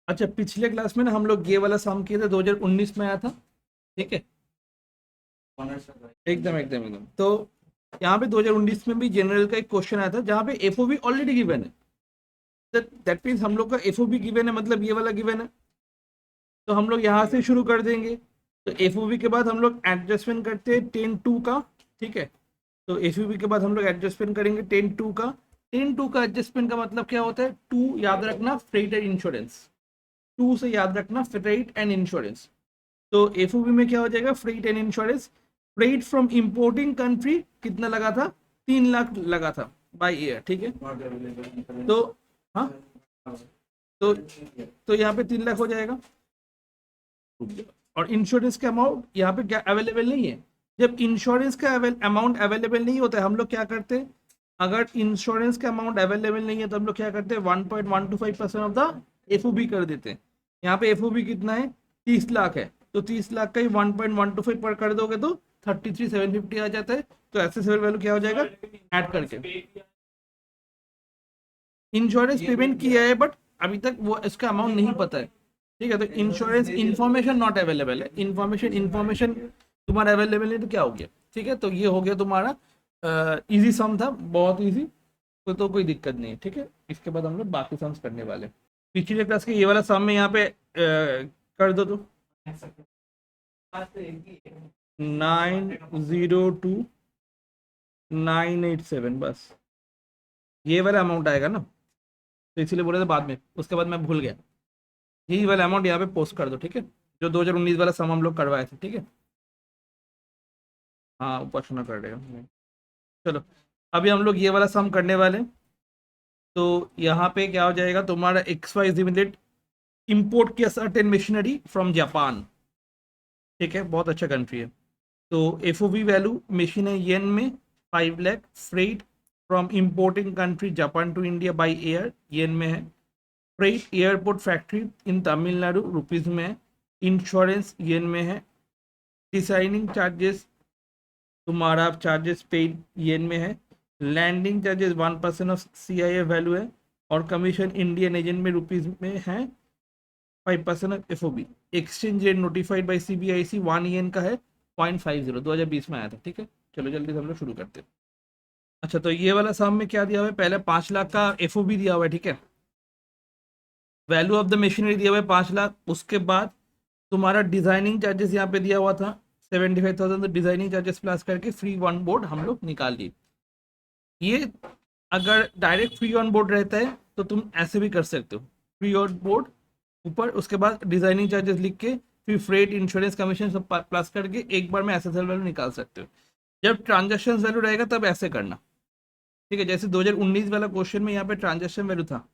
अच्छा, पिछले क्लास में ना हम लोग ये वाला सम किए थे, 2019 में आया था, ठीक है। एकदम एकदम एकदम। तो यहाँ पे 2019 में भी जनरल का एक क्वेश्चन आया था जहाँ पे एफओबी ऑलरेडी गिवन है। दैट मीन्स हम लोग का एफओबी गिवन है, मतलब ये वाला गिवन है। तो हम लोग यहाँ से शुरू कर देंगे। तो एफओबी के बाद हम लोग एडजस्टमेंट करते हैं 10(2) का, ठीक है। तो एफओबी के बाद हम लोग एडजस्टमेंट करेंगे 10(2) का। 10(2) का एडजस्टमेंट का मतलब क्या होता है? टू याद रखना, फ्रेट एंड इंश्योरेंस। टू से याद रखना फ्रेट एंड इंश्योरेंस। तो एफओबी में क्या हो जाएगा? Freight and insurance. Freight from importing country कितना लगा था? 3 लाख लगा था बाई ईयर, ठीक है। तो हाँ, तो यहाँ पे 3 लाख हो जाएगा। और इंश्योरेंस का अमाउंट यहाँ पे क्या अवेलेबल नहीं है? जब इंश्योरेंस का अमाउंट अवेलेबल नहीं होता है, हम लोग क्या करते हैं? अगर इंश्योरेंस का अमाउंट अवेलेबल नहीं है तो हम लोग क्या करते हैं? 1.125% ऑफ द एफओबी कर देते हैं। यहाँ पे एफओबी कितना है? 30 लाख है। तो 30 लाख का ही 1.125 पर कर दोगे तो 33,750 आ जाता है। तो एसेसेबल वैल्यू क्या हो जाएगा ऐड करके? इंश्योरेंस पेमेंट किया है बट अभी तक वो इसका अमाउंट नहीं पता है, ठीक है। तो इंश्योरेंस इंफॉर्मेशन नॉट अवेलेबल है। इंफॉर्मेशन तुम्हारा अवेलेबल नहीं तो क्या हो गया? ठीक है, तो ये हो गया तुम्हारा इजी सम था, बहुत इजी। तो कोई दिक्कत नहीं है, ठीक है। इसके बाद हम लोग बाकी सम्स करने वाले। पिछले क्लास के ये वाला सम में यहाँ पे कर दो तो 902987, बस ये वाला अमाउंट आएगा ना। तो इसीलिए बोले थे बाद में, उसके बाद मैं भूल गया। यही वाला अमाउंट यहाँ पे पोस्ट कर दो, ठीक है। जो 2019 वाला सम हम लोग करवाए थे, ठीक है। हाँ, उपासना कर रहे हो। चलो, अभी हम लोग ये वाला सम करने वाले हैं। तो यहाँ पे क्या हो जाएगा तुम्हारा? XYZ लिमिटेड इंपोर्ट किया सर्टेन मशीनरी फ्रॉम जापान, ठीक है, बहुत अच्छा कंट्री है। तो एफओबी वैल्यू मशीन है येन में 5 lakh. Freight from importing country Japan to India by air yen में है। Freight airport factory in Tamil Nadu rupees में है। इंश्योरेंस येन में है। डिसाइनिंग चार्जेस तुम्हारा चार्जेस पेड येन में है। Landing charges 1% of CIF value है। और कमीशन इंडियन एजेंट में रुपीज़ में है 5% of FOB। Exchange rate notified by CBIC 1 yen का है 0.50, 2020 में आया था, ठीक है। चलो जल्दी से हम लोग शुरू करते हैं। अच्छा, तो ये वाला सम में क्या दिया हुआ है? पहले 5 लाख का FOB दिया हुआ है, ठीक है। वैल्यू ऑफ द मशीनरी दिया हुआ है 5 लाख। उसके बाद तुम्हारा डिजाइनिंग चार्जेस यहाँ पे दिया हुआ था 75,000। तो डिजाइनिंग चार्जेस प्लस करके फ्री ऑन बोर्ड हम लोग निकाल लिए। ये अगर डायरेक्ट फ्री ऑन बोर्ड रहता है तो तुम ऐसे भी कर सकते हो, फ्री ऑन बोर्ड ऊपर, उसके बाद डिजाइनिंग चार्जेस लिख के फिर फ्रेट इंश्योरेंस कमीशन सब प्लस करके एक बार में एसएसएल वैल्यू निकाल सकते हो। जब ट्रांजेक्शन वैल्यू रहेगा तब ऐसे करना, ठीक है। जैसे 2019 वाला क्वेश्चन में यहाँ पे ट्रांजेक्शन वैल्यू था,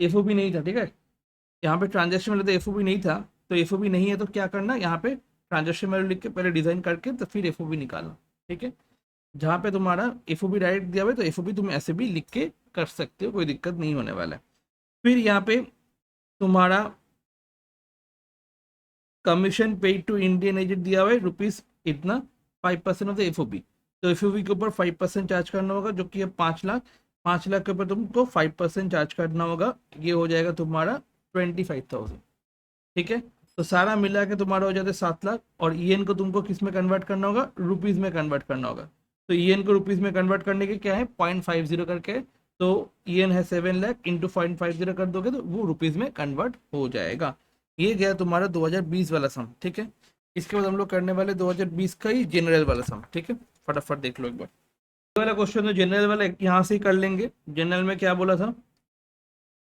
एफओबी नहीं था, ठीक है। यहाँ पे ट्रांजेक्शन वैल्यू तो एफओबी नहीं था। तो एफओबी नहीं है तो क्या करना? यहाँ पे ट्रांजेक्शन वैल्यू लिख के पहले डिजाइन करके तो फिर एफओबी निकालना, ठीक है। जहाँ पे तुम्हारा एफओबी डायरेक्ट दिया हुआ है तो एफओबी तुम ऐसे भी लिख के कर सकते हो, कोई दिक्कत नहीं होने वाला है। फिर यहाँ पे तुम्हारा commission paid to Indian agent दिया हुआ है रुपीज इतना, 5% ऑफ द एफओबी। तो एफओबी के ऊपर 5% चार्ज करना होगा, जो कि है 5 लाख। 5 लाख के ऊपर तुमको 5% चार्ज करना होगा, ये हो जाएगा तुम्हारा 25,000, ठीक है। तो सारा मिला के तुम्हारा हो जाता है 7 लाख। और ईएन को तुमको किस में कन्वर्ट करना होगा? रुपीज में कन्वर्ट करना होगा। तो ईएन को रुपीज में कन्वर्ट करने के क्या है? 0.50 करके। तो ईएन है 7 लाख इंटू 0.50 कर दोगे तो वो रुपीज में कन्वर्ट हो जाएगा। ये गया तुम्हारा 2020 वाला सम, ठीक है। इसके बाद हम लोग करने वाले 2020 का ही जनरल वाला सम, ठीक है। फटाफट देख लो एक बार। ये वाला क्वेश्चन तो जनरल वाला यहाँ से ही कर लेंगे। जनरल में क्या बोला था?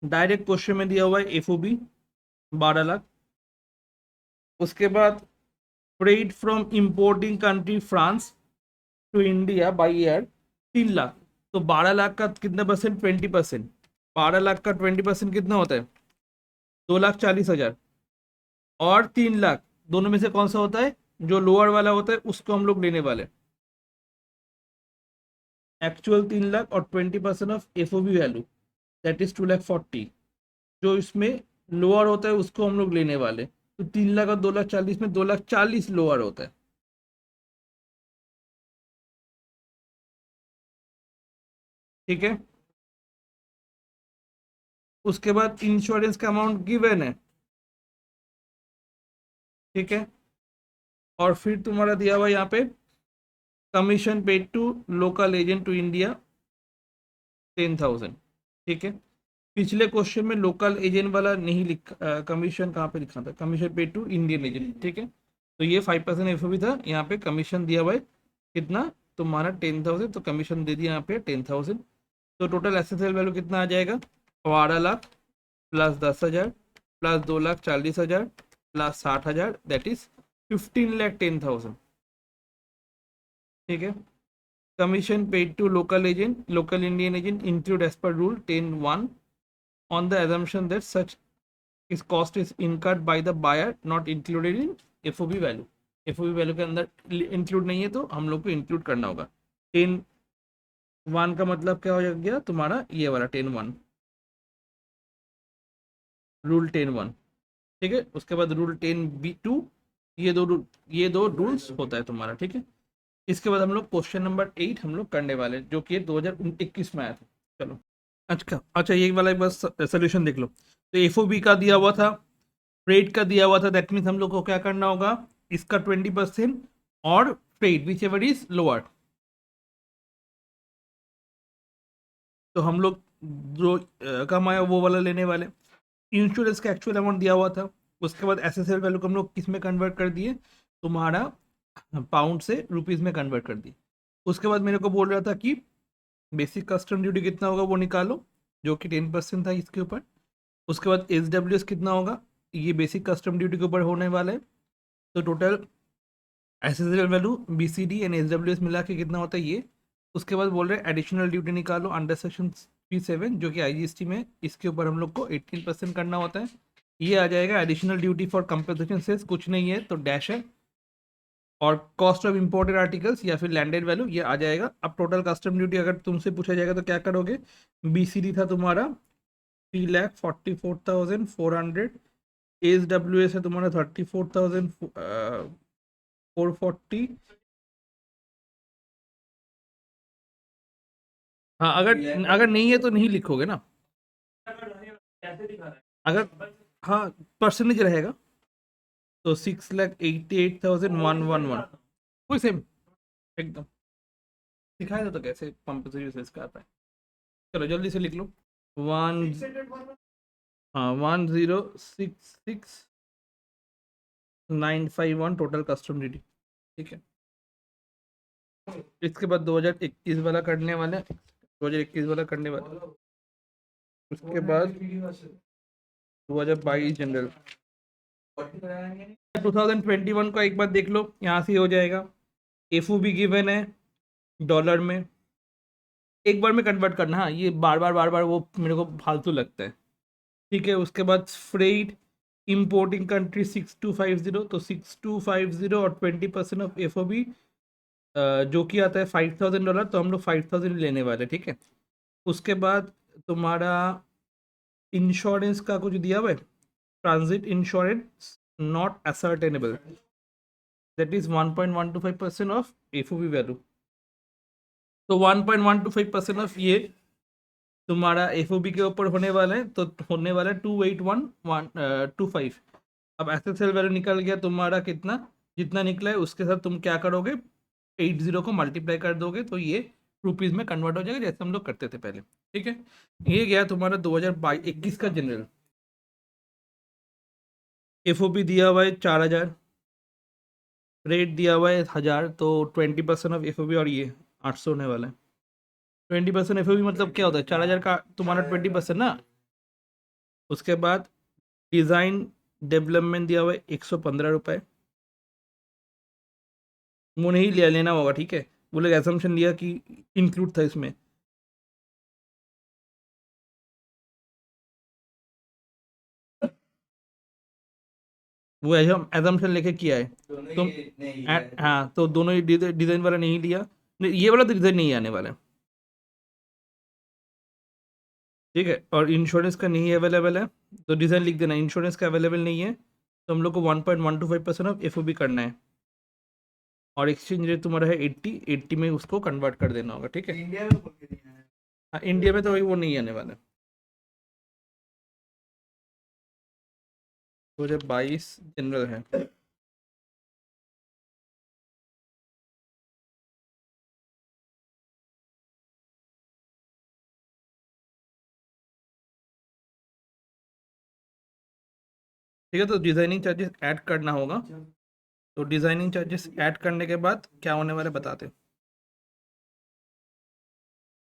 डायरेक्ट क्वेश्चन में दिया हुआ है एफओबी 12 लाख। उसके बाद freight from importing country France to India by air 3 lakh. तो 12 लाख का कितना परसेंट? 20%। 12 लाख का 20% कितना होता है? 2,40,000। और 3 लाख, दोनों में से कौन सा होता है? जो लोअर वाला होता है उसको हम लोग लेने वाले। एक्चुअल 3 लाख और 20% of FOB value, that is 2,40,000। जो इसमें लोअर होता है उसको हम लोग लेने वाले। तो 3 लाख और 2,40,000 में 2,40,000 लोअर होता है, ठीक है। उसके बाद इंश्योरेंस का अमाउंट गिवन है ठीक है। और फिर तुम्हारा दिया हुआ यहाँ पे commission paid to local agent to India 10,000। ठीक है। पिछले क्वेश्चन में लोकल एजेंट वाला नहीं लिखा, कमीशन कहाँ पे लिखा था, commission paid to Indian agent. ठीक है। तो ये 5% एफओबी था, यहाँ पे कमीशन दिया हुआ है कितना तुम्हारा 10,000, तो कमीशन दे दिया यहाँ पे 10,000। तो टोटल एसेट वैल्यू कितना आ जाएगा 12 lakh plus 10,000 plus 2,40,000 plus 60,000, that is 15,10,000। ठीक है। Commission paid to local agent, local Indian agent include as per rule 10(1) on the assumption that such is cost is incurred by the buyer not included in FOB value. FOB value के अंदर include नहीं है तो हम लोग को include करना होगा। 10(1) का मतलब क्या हो गया तुम्हारा, ये वाला 10(1), रूल 10(1). ठीक है। उसके बाद रूल 10(b)(2), ये दो रूल्स होता है तुम्हारा। ठीक है। इसके बाद हम लोग क्वेश्चन नंबर 8 हम लोग करने वाले जो कि 2021 में आया था। चलो। अच्छा अच्छा, ये वाला एक बस सोल्यूशन देख लो। तो एफओबी का दिया हुआ था, फ्रेट का दिया हुआ था, दैट मीन्स हम लोग को क्या करना होगा, इसका 20% और freight which ever is lower. तो हम लोग जो कम आया वो वाला लेने वाले। इंश्योरेंस का एक्चुअल अमाउंट दिया हुआ था, उसके बाद एसएसएल वैल्यू को हम लोग किस में कन्वर्ट कर दिए, तुम्हारा पाउंड से रुपीज में कन्वर्ट कर दिए। उसके बाद मेरे को बोल रहा था कि बेसिक कस्टम ड्यूटी कितना होगा वो निकालो, जो कि 10% था इसके ऊपर। उसके बाद SWS कितना होगा, ये बेसिक कस्टम ड्यूटी के ऊपर होने वाला है। तो total accessory value BCD and SWS मिला के कितना होता है ये। उसके बाद बोल रहे हैं एडिशनल ड्यूटी निकालो अंडर सेक्शन 37 जो कि IGST में, इसके ऊपर हम लोग को 18% करना होता है। ये आ जाएगा additional duty for compensation cess, कुछ नहीं है तो डैश है। और कॉस्ट ऑफ इम्पोर्टेड आर्टिकल्स या फिर लैंडेड वैल्यू ये आ जाएगा। अब टोटल कस्टम ड्यूटी अगर तुमसे पूछा जाएगा तो क्या करोगे, BCD था तुम्हारा 3,44,400, SWS है तुम्हारा 34,440। हाँ, अगर अगर नहीं है तो नहीं लिखोगे ना, अगर हाँ परसेंटेज रहेगा तो 6,88,111 कोई सेम एकदम दिखाया था। तो कैसे कंपल्सरी इसका आता है, चलो जल्दी से लिख लो। वन, हाँ 10,66,951 टोटल कस्टम ड्यूटी। ठीक है। इसके बाद 2021 वाला करने वाले, 2021 वाला करने वाले। उसके बाद 2022 जनरल। 2021 का एक बार देख लो, यहाँ से हो जाएगा। एफओबी गिवन है डॉलर में, एक बार में कन्वर्ट करना। हाँ, ये बार बार वो मेरे को फालतू लगता है। ठीक है। उसके बाद फ्रेट इंपोर्टिंग कंट्री 6250, तो 6250 और 20% ऑफ एफओबी जो कि आता है $5,000, तो हम लोग 5,000 लेने वाले। ठीक है। उसके बाद तुम्हारा इंश्योरेंस का कुछ दिया हुआ है, transit insurance not ascertainable, that is 1.125% of FOB value. तो 1.125% ऑफ ये तुम्हारा एफओबी के ऊपर होने वाला है, तो होने वाला है 281,125। अब एसएसएल वैल्यू निकल गया तुम्हारा कितना, जितना निकला है उसके साथ तुम क्या करोगे, 80 को मल्टीप्लाई कर दोगे तो ये रुपीज़ में कन्वर्ट हो जाएगा जैसे हम लोग करते थे पहले। ठीक है। ये गया तुम्हारा 2021 का जनरल। एफओबी दिया हुआ है 4,000, रेट दिया हुआ है 1,000, तो 20% ऑफ एफओबी और ये 800 होने वाला है। 20% एफओबी मतलब क्या होता है, 4,000 का तुम्हारा 20% ना। उसके बाद डिज़ाइन डेवलपमेंट दिया हुआ है 115 रुपये, वो नहीं लिया, लेना होगा। ठीक है। वो लोग एसम्पशन लिया कि इंक्लूड था इसमें। वो एजम्पशन लेके किया है तुम। हाँ, तो दोनों ही डिज़ाइन वाला नहीं लिया, ये वाला तो डिज़ाइन नहीं आने वाला है। ठीक है। और इंश्योरेंस का नहीं अवेलेबल है, तो डिज़ाइन लिख देना, इंश्योरेंस का अवेलेबल नहीं है, तो हम लोग को 1.125% ऑफ एफओबी करना है। और एक्सचेंज रेट तुम्हारा है 80 में उसको कन्वर्ट कर देना होगा। ठीक है। इंडिया में हाँ, इंडिया में तो वही वो नहीं आने वाला। 2022 जनरल है। ठीक है, तो डिज़ाइनिंग चार्जेस ऐड करना होगा। तो डिज़ाइनिंग चार्जेस ऐड करने के बाद क्या होने वाला है बताते हैं।